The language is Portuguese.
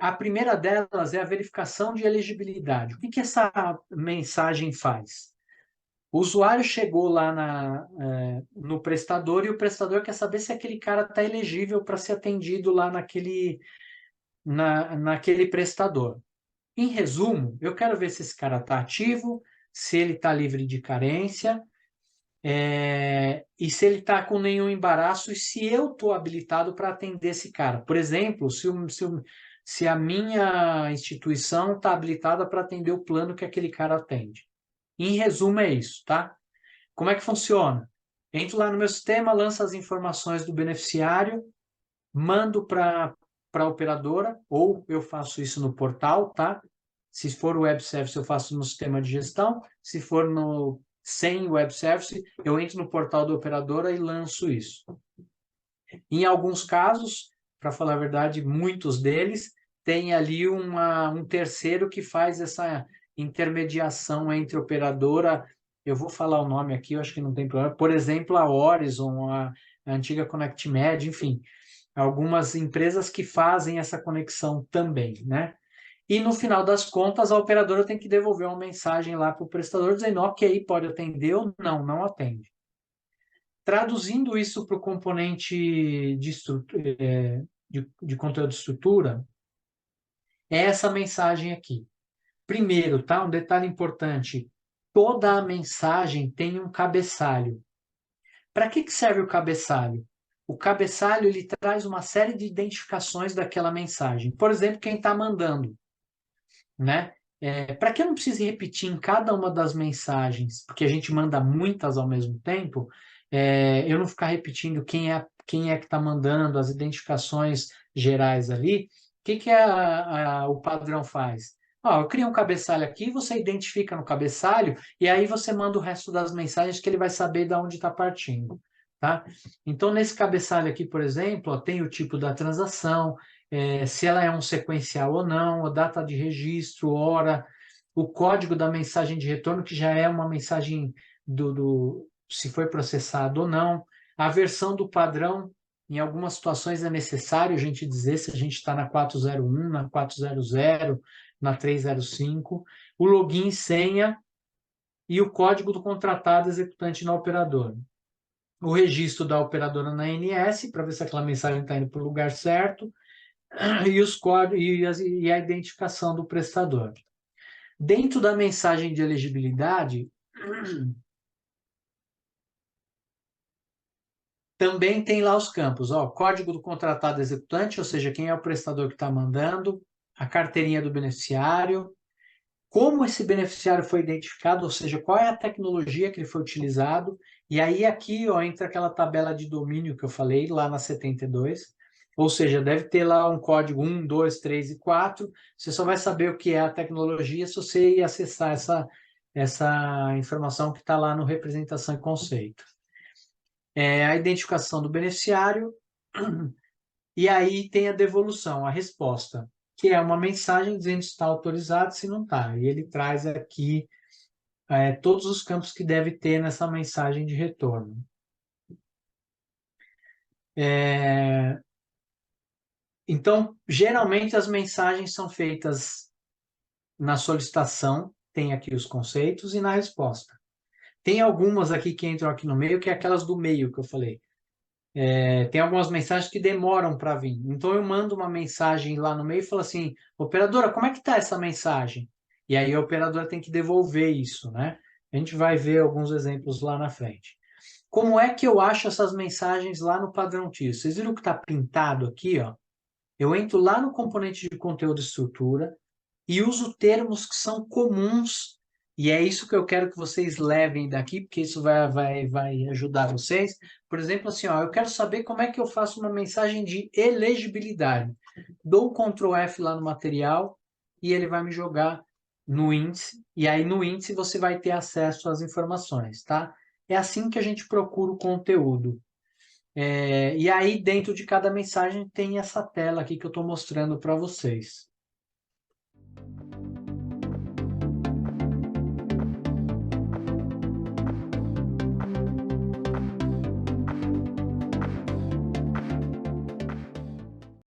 A primeira delas é a verificação de elegibilidade. O que que essa mensagem faz? O usuário chegou lá no prestador e o prestador quer saber se aquele cara está elegível para ser atendido lá naquele prestador. Em resumo, eu quero ver se esse cara está ativo, se ele está livre de carência, e se ele está com nenhum embaraço e se eu estou habilitado para atender esse cara. Por exemplo, se a minha instituição está habilitada para atender o plano que aquele cara atende. Em resumo, é isso, tá? Como é que funciona? Entro lá no meu sistema, lanço as informações do beneficiário, mando para a operadora, ou eu faço isso no portal, tá? Se for web service, eu faço no sistema de gestão. Se for sem web service, eu entro no portal da operadora e lanço isso. Em alguns casos, para falar a verdade, muitos deles, tem ali um terceiro que faz essa intermediação entre a operadora. Eu vou falar o nome aqui, eu acho que não tem problema. Por exemplo, a Horizon, a antiga ConnectMed, enfim, algumas empresas que fazem essa conexão também, né? E no final das contas, a operadora tem que devolver uma mensagem lá para o prestador dizendo, ok, pode atender ou não, não atende. Traduzindo isso para o componente de conteúdo de estrutura, é essa mensagem aqui. Primeiro, tá? Um detalhe importante, toda a mensagem tem um cabeçalho. Para que serve o cabeçalho? O cabeçalho ele traz uma série de identificações daquela mensagem. Por exemplo, quem está mandando, né? Para que eu não precise repetir em cada uma das mensagens, porque a gente manda muitas ao mesmo tempo, eu não ficar repetindo quem é que está mandando, as identificações gerais ali, o que o padrão faz? Eu crio um cabeçalho aqui, você identifica no cabeçalho, e aí você manda o resto das mensagens que ele vai saber de onde está partindo. Tá? Então, nesse cabeçalho aqui, por exemplo, tem o tipo da transação, se ela é um sequencial ou não, a data de registro, hora, o código da mensagem de retorno, que já é uma mensagem se foi processado ou não, a versão do padrão, em algumas situações é necessário a gente dizer se a gente está na 401, na 400, na 305, o login, senha e o código do contratado executante na operadora. O registro da operadora na ANS, para ver se aquela mensagem está indo para o lugar certo, e os códigos e a identificação do prestador. Dentro da mensagem de elegibilidade, também tem lá os campos, código do contratado executante, ou seja, quem é o prestador que está mandando, a carteirinha do beneficiário, como esse beneficiário foi identificado, ou seja, qual é a tecnologia que ele foi utilizado, e aí aqui entra aquela tabela de domínio que eu falei lá na 72, ou seja, deve ter lá um código 1, 2, 3 e 4, você só vai saber o que é a tecnologia se você ir acessar essa informação que está lá no representação e conceito. A identificação do beneficiário, e aí tem a devolução, a resposta, que é uma mensagem dizendo se está autorizado, se não está. E ele traz aqui todos os campos que deve ter nessa mensagem de retorno. Então, geralmente as mensagens são feitas na solicitação, tem aqui os conceitos, e na resposta. Tem algumas aqui que entram aqui no meio, que é aquelas do meio que eu falei. Tem algumas mensagens que demoram para vir. Então, eu mando uma mensagem lá no meio e falo assim, operadora, como é que está essa mensagem? E aí a operadora tem que devolver isso, né? A gente vai ver alguns exemplos lá na frente. Como é que eu acho essas mensagens lá no padrão TIR? Vocês viram que está pintado aqui, ó? Eu entro lá no componente de conteúdo e estrutura e uso termos que são comuns, e é isso que eu quero que vocês levem daqui, porque isso vai ajudar vocês. Por exemplo, assim, eu quero saber como é que eu faço uma mensagem de elegibilidade. Dou um Ctrl F lá no material e ele vai me jogar no índice, e aí no índice você vai ter acesso às informações, tá? É assim que a gente procura o conteúdo. E aí, dentro de cada mensagem, tem essa tela aqui que eu estou mostrando para vocês.